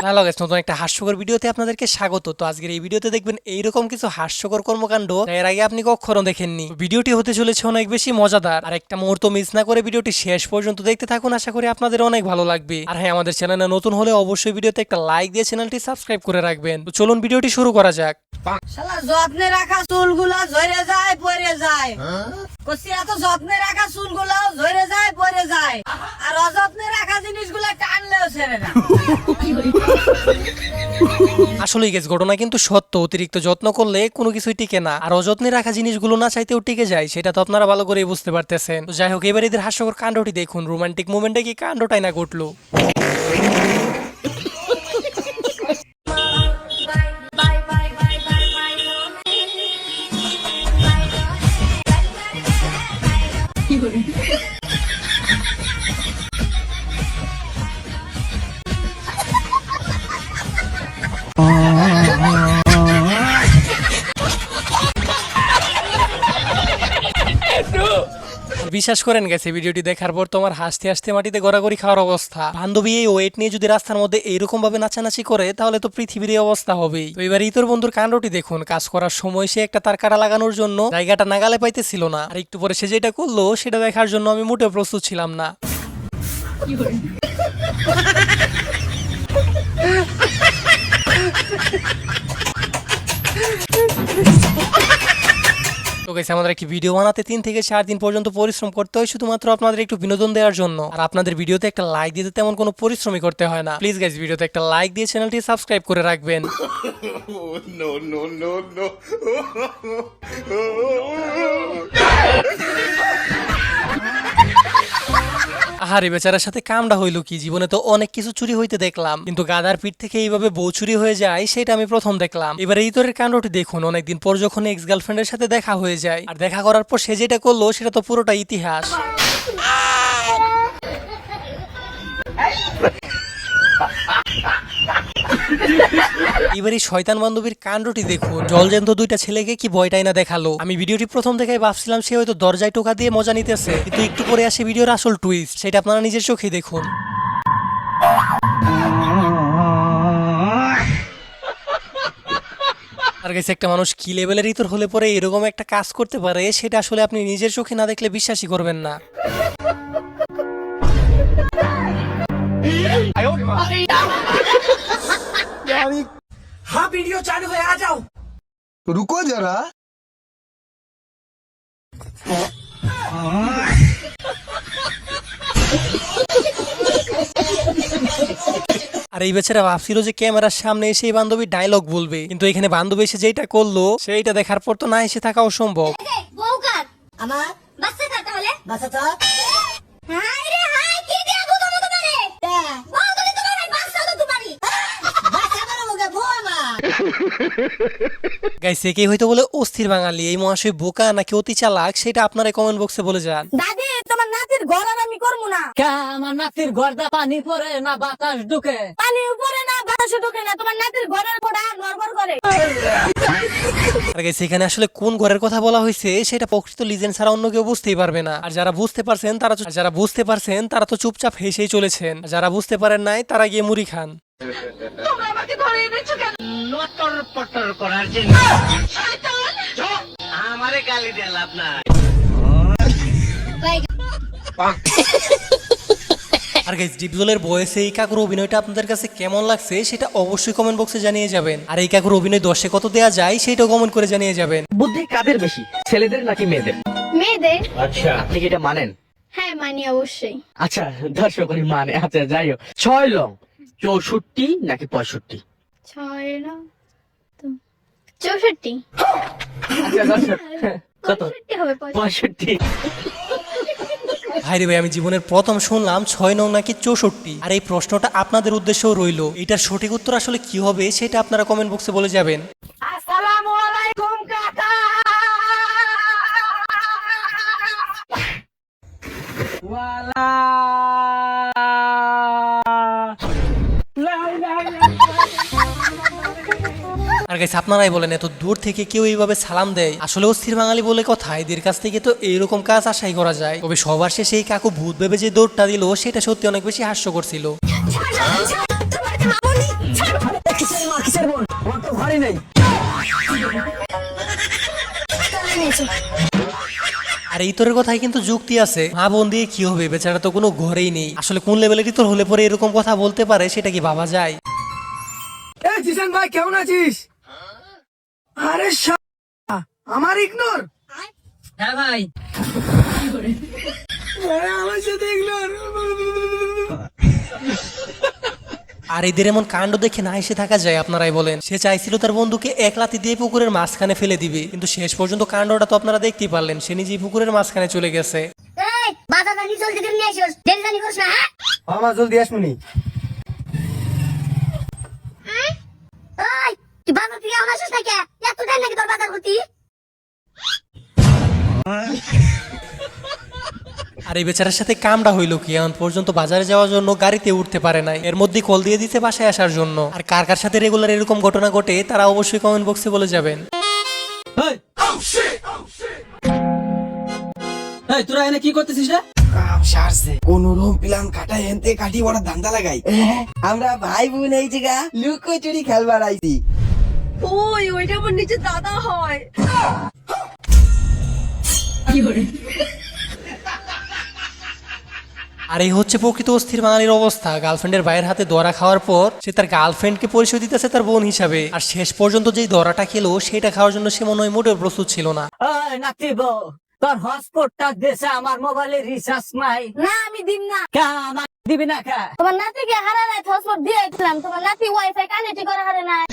Hello guys, নতুন একটা হাস্যকর ভিডিওতে আপনাদেরকে স্বাগত। তো আজকের এই ভিডিওতে দেখবেন এইরকম কিছু হাস্যকর কর্মকাণ্ড এর আগে আপনি কখনো দেখেননি। ভিডিওটি হতে চলেছে অনেক বেশি মজাদার, আর একটা মুহূর্ত মিস না করে ভিডিওটি শেষ পর্যন্ত দেখতে থাকুন। আশা করি আপনাদের অনেক ভালো লাগবে। আর হ্যাঁ, আমাদের চ্যানেলে নতুন হলে অবশ্যই ভিডিওতে একটা লাইক দিয়ে চ্যানেলটি সাবস্ক্রাইব করে রাখবেন। তো চলুন ভিডিওটি শুরু করা যাক। শালা যত্নে রাখা চুলগুলো ঝরে যায় পড়ে যায়, কষি এত যত্নে রাখা চুলগুলো ঝরে যায় পড়ে যায়, আর অযত্নে রাখা জিনিসগুলো টানলেও ছেড়ে না। আসলেই গেছ, ঘটনা কিন্তু সত্য। অতিরিক্ত যত্ন করলে কোনো কিছুই টিকে না, আর অযত্নে রাখা জিনিসগুলো না চাইতেও টিকে যায়, সেটা তো আপনারা ভালো করে বুঝতে পারতেছেন। তো যাই হোক, এবার এদের হাস্যকর কাণ্ডটি দেখুন। রোমান্টিক মোমেন্টে কি কাণ্ডটাই না ঘটলো। বিশ্বাস করেন গেছে, ভিডিওটি দেখার পর তোমার হাসতে হাসতে মাটিতে গড়াগড়ি খাওয়ার অবস্থা। বান্ধবী এই ওয়েট নিয়ে যদি রাস্তার মধ্যে এইরকম ভাবে নাচানাচি করে, তাহলে তো পৃথিবীর এই অবস্থা হবেই। তো এবার ইতর বন্ধুর কাণ্ডটি দেখুন। কাজ করার সময় সে একটা তার কাটা লাগানোর জন্য জায়গাটা নাগালে পাইতেছিল না, আর একটু পরে সে যেটা করলো সেটা দেখার জন্য আমি মোটেও প্রস্তুত ছিলাম না। তো গাইস, আমাদের একটি ভিডিও বানাতে 3 থেকে 4 দিন পর্যন্ত পরিশ্রম করতে হয় শুধুমাত্র আপনাদের একটু বিনোদন দেওয়ার জন্য। আর আপনাদের ভিডিওতে একটা লাইক দিতে তেমন কোনো পরিশ্রমই করতে হয় না। প্লিজ গাইস, ভিডিওতে একটা লাইক দিয়ে চ্যানেলটি সাবস্ক্রাইব করে রাখবেন। আহারে, বেচারার সাথে কামড়া হইল কি? জীবনে তো অনেক কিছু চুরি হইতে দেখলাম, কিন্তু গাদার পিঠ থেকে এইভাবে বউ চুরি হয়ে যায় সেটা আমি প্রথম দেখলাম। এবার ইতরের কাণ্ডটি দেখুন। অনেকদিন পর যখন এক্স গার্লফ্রেন্ডের সাথে দেখা হয়ে যায়, আর দেখা করার পর সে যেটা করলো সেটা তো পুরোটা ইতিহাস। এবার এই শয়তান বান্ধবীর কাণ্ডটি দেখুন। জলজ্যান্ত দুইটা ছেলেকে কি ভয়টাই না দেখালো। আমি ভিডিওটি প্রথম দেখায় ভাবছিলাম সে হয়তো দরজায় টোকা দিয়ে মজা নিতেছে, কিন্তু একটু পরে আসে ভিডিওর আসল টুইস্ট। সেটা আপনারা নিজের চোখেই দেখুন। আর গেছে, একটা মানুষ কি লেভেলের ইতর হলে পরে এরকম একটা কাজ করতে পারে, সেটা আসলে আপনি নিজের চোখে না দেখলে বিশ্বাসই করবেন না। हाँ वीडियो चालू है, आ जाओ। रुको जरा। আর এই বেচারা ভাবছিল যে ক্যামেরার সামনে এসে এই বান্ধবী ডায়লগ বলবে, কিন্তু এখানে বান্ধবী এসে যেটা করলো সেইটা দেখার পর তো না এসে থাকা অসম্ভব। আমার বাচ্চা কার তাহলে? বাসা তো হাই রে হাই, কি দিয়া দুধ মতো পারে? বাও তুমি তোমার বাচ্চা তো তোমারই। বাসা করে মুখে ভোমা। গাইস, একেই হয়তো বলে অস্থির বাঙালি। এই মহাশয় বোকা নাকি অতি চালাক, সেটা আপনারা কমেন্ট বক্সে বলে যান। দাদি, তোমার নাতির ঘর আর আমি করবো না। কা আমার নাতির ঘরটা পানি পড়ে না বাতাস ঢুকে? পানি উপরে না বাতাসে ঢোকে না, তোমার নাতির ঘরের গোড়া নড়বড় করে। আর গাইস, এখানে আসলে কোন ঘরের কথা বলা হয়েছে সেটা প্রকৃত লিজেন্ড ছাড়া অন্য কেউ বুঝতেই পারবে না। আর যারা বুঝতে পারছেন তারা তো চুপচাপ হেসেই চলেছেন। আর যারা বুঝতে পারেন নাই তারা গিয়ে মুড়ি খান। লটর পটর করার জন্য আমারে গালি দিয়ে লাভ নাই। আর গাইস, ডিপজলের বয়সে এই কাকুর অভিনয়টা আপনাদের কাছে কেমন লাগছে সেটা অবশ্যই কমেন্ট বক্সে জানিয়ে যাবেন। আর এই কাকুর অভিনয় 10-এ কত দেয়া যায় সেটাও কমেন্ট করে জানিয়ে যাবেন। বুদ্ধি কাদের বেশি, ছেলেদের নাকি মেয়েদের? মেয়েদের। আচ্ছা, আপনি কি এটা মানেন? হ্যাঁ মানি অবশ্যই। আচ্ছা, দর্শক মানে। আচ্ছা, যাই হোক, 6 লং 64 নাকি 65? 6 না তো 64। আচ্ছা দর্শক, কত? 65 হবে 65। ভাইরে ভাই, আমি জীবনের প্রথম শুনলাম 6 নং নাকি 64। আর এই প্রশ্নটা আপনাদের উদ্দেশ্যেও রইল। এটার সঠিক উত্তর আসলে কি হবে সেটা আপনারা কমেন্ট বক্সে বলে যাবেন। আসসালামু আলাইকুম কাকা। ওয়ালা আর গাইস আপনারাই বলেন, এত দূর থেকে কেউ এইভাবে সালাম দেয়? আসলে অস্থির বাঙালি বলে কথা, এদের কাছ থেকে তো এইরকম কাজ আশাই করা যায়। তবে সবার শেষে এই কাকু ভূত ভেবে যে দৌড়টা দিল সেটা সত্যি অনেক বেশি হাস্যকর ছিল। আর এই তোরের কথাই কিন্তু যুক্তি আছে। মা বোন দিয়ে কি হবে, বেচারা তো কোনো ঘরেই নেই। আসলে কোন লেভেলেরই তোর হলে পরে এরকম কথা বলতে পারে সেটা কি ভাবা যায়? এই জিসান ভাই কেমন আছিস? আরে আমার ইগনোর। হ্যাঁ ভাই, আমার সাথে ইগনোর। আর এদের এমন কাণ্ড দেখে না এসে থাকা যায়? আপনারাই বলেন। সে চাইছিল তার বন্ধুকে এক লাথি দিয়ে পুকুরের মাঝখানে ফেলে দিবে, কিন্তু শেষ পর্যন্ত কাণ্ডটা তো আপনারা দেখতেই পারলেন, সে নিজেই পুকুরের মাঝখানে চলে গেছে। এই বাধা জানি জলদি করে নিয়ে আসিস, দেরি জানি করিস না। হ্যাঁ আমার জলদি আসমনি। এই তুই বাজার থেকে আনা আসিস না কে? এত টাইম নাকি তোর বাজার করতে? আর এই বেচারার সাথে কামড়া হইলো কি? এখন পর্যন্ত বাজারে যাওয়ার জন্য গাড়িতে উঠতে পারে নাই, এর মধ্যে কল দিয়ে দিতে বাসায় আসার জন্য। আর কার কার সাথে রেগুলার এরকম ঘটনা ঘটে তারা অবশ্যই কমেন্ট বক্সে বলে যাবেন। এই তোরা এনে কি করতেছিস রে? কাম সারছে, কোন রকম প্ল্যান কাটাই এনতে কাটি বড় ধান্দা লাগাই। আমরা ভাই বোন এই জায়গা লুকোচুরি খেলবার আইছি। ওই ওইটা আমার নিচে দাদা হয়। আর এই হচ্ছে প্রকৃত অস্থির বাঙালির অবস্থা। গার্লফ্রেন্ডের ভাইয়ের হাতে ধরা খাওয়ার পর সে তার গার্লফ্রেন্ডকে পরিচয় দিতেছে তার বোন হিসাবে। আর শেষ পর্যন্ত যেই ধরাটা খেলো সেটা খাওয়ার জন্য সে মনে হয় মোটেও প্রস্তুত ছিল না। ওই নাতি বউ, তোর হটস্পটটা দেশে আমার মোবাইলে রিচার্জ নাই। না আমি দিন না। কা আমার দিবি না কা? তোমার নাতিকে হারা নাই হটস্পট দিয়ে দিলাম, তোমার নাতি ওয়াইফাই কানেক্ট করা হারে নাই।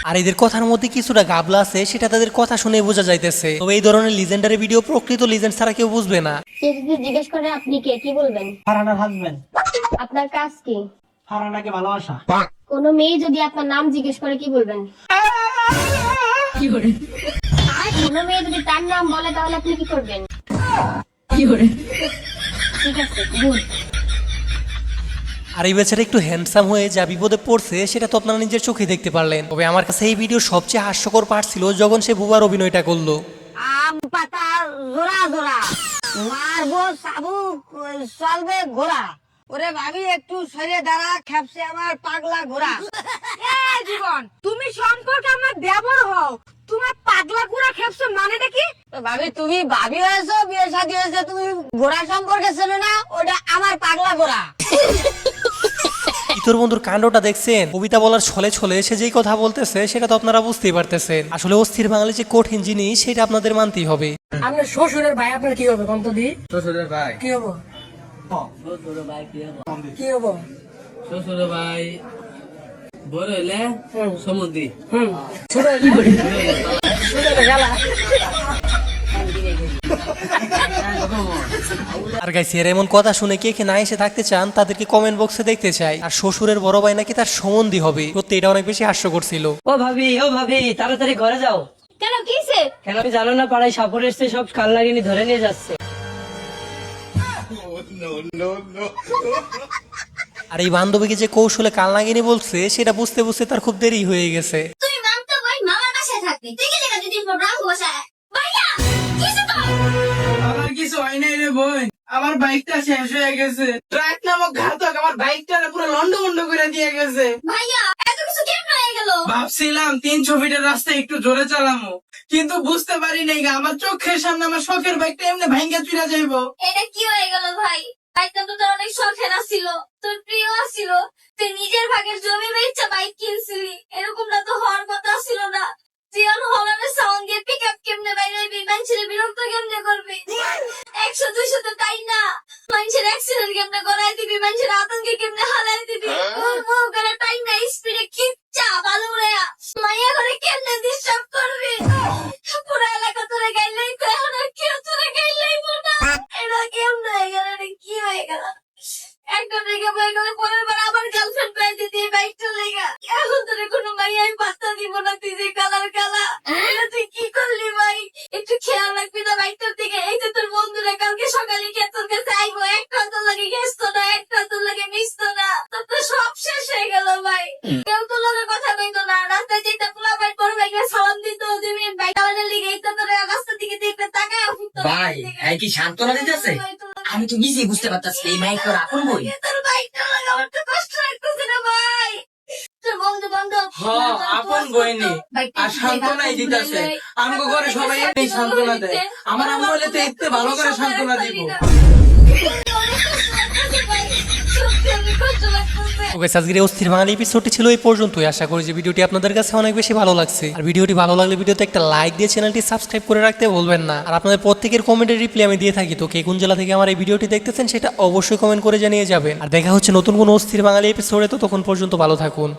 আর এদের কথার মধ্যে কিছুটা গাবলা আছে, সেটা তাদের কথা শুনে বোঝা যাইতেছে। তবে এই ধরনের লিজেন্ডারি ভিডিও প্রকৃত লিজেন্ড ছাড়া কেউ বুঝবে না। সে যদি জিজ্ঞেস করে আপনি কে, কি বলবেন? ফারহানার হাজবেন্ড। আপনার কাজ কি? ফারহানাকে ভালোবাসা। কোনো মেয়ে যদি আপনার নাম জিজ্ঞেস করে কি বলবেন? আর কোনো মেয়ে যদি তার নাম বলে তাহলে আপনি কি করবেন? ঠিক আছে, গুড। আর এই বেচারা একটু হ্যান্ডসাম হয়ে যা বিপদে পড়ছে সেটা তো আপনারা নিজের চোখে দেখতে পারলেন। তবে আমার কাছে এই ভিডিও সবচেয়ে হাস্যকর পার্ট ছিল যখন সে বুবার অভিনয়টা করলো। আম পাতা জোড়া জোড়া মারবো সাবু চলবে ঘোড়া। ওরে ভাবি একটু সরে দাঁড়া, খেপসে আমার পাগলা ঘোড়া। এই জীবন, তুমি সম্পর্কে আমার দেবর হও, তোমার পাগলা ঘোড়া খেপসে মানেটা কি? ভাবি তুমি ভাবি হয়েছো, বিয়ে শাদী হয়েছে, তুমি ঘোড়া সম্পর্কে চেনো না? ওটা আমার পাগলা ঘোড়া। ইতর বন্ধুর কাণ্ডটা দেখছেন? কবিতা বলার ছলে ছলে সে যেই কথা বলতেছে সেটা তো আপনারা বুঝতেই পারতেছেন। আসলে অস্থির বাঙালি যে কঠিন জিনিস সেটা আপনাদের মানতেই হবে। আপনার শ্বশুরের ভাই আপনার কি হবে কন্ত দি? শ্বশুরের ভাই, কি হবো? শ্বশুর ভাই কি হবো? কি হবো? শ্বশুর ভাই বড় হইলে সমুদ্রি। ছোট গেলা। আর গাইস এর এমন কথা শুনে কে কে না এসে থাকতে চান তাদেরকে কমেন্ট বক্সে দেখতে চাই। আর শ্বশুরের বড় ভাই নাকি তার সম্বন্ধী হবে, সত্যি এটা অনেক বেশি হাস্যকর ছিল। ও ভাবি, ও ভাবি, তাড়াতাড়ি ঘরে যাও। কেন কিসে? কেন তুমি জানো না পাড়ায় সাপোর এসছে, সব কাল লাগিনি ধরে নিয়ে যাচ্ছে। আর এই বান্ধবীকে যে কৌশলে কাল নাগিনি বলছে সেটা বুঝতে বুঝতে তার খুব দেরি হয়ে গেছে। তুই মানতো ভাই মামার বাসায় থাকবি, তুই কি লেখা দিদির পর রাখবো বাসায়? ভাইয়া কিছু তো আমার কিছু হয় নাই রে বোন, আমার বাইকটা শেষ হয়ে গেছে। ট্রাক নামক ঘাতক আমার বাইকটা পুরো লন্ডভন্ড করে দিয়ে গেছে। ভাইয়া এত কিছু কেমন হয়ে গেল? ভাবছিলাম 300 ফিটের রাস্তায় একটু জোরে চালামো, কিন্তু বুঝতে পারি নাই আমার চোখের সামনে আমার শখের বাইকটা এমনি ভাঙ্গা চুরা যাইবো। এটা কি হয়ে গেল ভাই? বাইকটা তো তোর অনেক শখের ছিল, তোর প্রিয় ছিল, তুই নিজের ভাগের জমি বেচে বাইক কিনছিলি, এরকমটা তো হওয়ার কথা ছিল না। জিয়ান হলানের সাউন্ড দিয়ে পিক আপ কেমনে বাইরে মানুষের বিরক্ত কেমনে করবি? 100-200 তো তাই না, মানুষের অ্যাক্সিডেন্ট কেমনে করাই দিবি, মানুষের আতঙ্কে কেমনে হালাই দিবি, করে টাইম না স্পিডে কিচ্ছা ভালো উড়াইয়া মাইয়া করে কেমনে ডিস্টার্ব করবি? পুরো এলাকা তোরে গাইলেই তো, এখন আর কেউ তোরে গাইলেই না। এটা কেমন হয়ে গেল? এটা কি হয়ে গেল? একটা থেকে বই করে পরের বার আবার গার্লফ্রেন্ড পাই দিতে বাইকটা লেগা, এখন তোরে কোনো মাইয়া আমি পাত্তা দিব না। তুই যে কালার কালা, এটা তুই কি করলি ভাই? একটু খেয়াল রাখবি না বাইকটার দিকে। এই যে তোর বন্ধুরা কালকে সকালে গিয়ে তোর কাছে আইবো, একটা তোর লাগে গেছতো না, একটা তোর লাগে মিশতো না, তোর তো সব শেষ হয়ে গেল ভাই। কেউ তোর লগে কথা ভাই, এই কি সান্ত্বনা দিতেছে? আমি তো নিজেই বুঝতে পারতাছি এই মাইক তোর আপন বই। তোর বাইকটা লাগা আমার তো কষ্ট লাগতেছে না ভাই। তোর বন্ধু বান্ধব আপন বইনি আর সান্ত্বনাই দিতেছে। আমগো ঘরে সবাই এই সান্ত্বনা দেয়, আমার আম্মু হলে তো একটু ভালো করে সান্ত্বনা দিব। ওকে, আজকের এই অস্থির বাঙালি এপিসোডটি ছিল এই পর্যন্তই। আশা করি যে ভিডিওটি আপনাদের কাছে অনেক বেশি ভালো লাগছে। আর ভিডিওটি ভালো লাগলে ভিডিওতে একটা লাইক দিয়ে চ্যানেলটি সাবস্ক্রাইব করে রাখতে ভুলবেন না। আর আপনাদের প্রত্যেকের কমেন্টের রিপ্লাই আমি দিয়ে থাকি, তো কে কোন জেলা থেকে আমার এই ভিডিওটি দেখতেছেন সেটা অবশ্যই কমেন্ট করে জানিয়ে যাবেন। আর দেখা হচ্ছে নতুন কোনো অস্থির বাঙালি এপিসোডে, তো তখন পর্যন্ত ভালো থাকুন।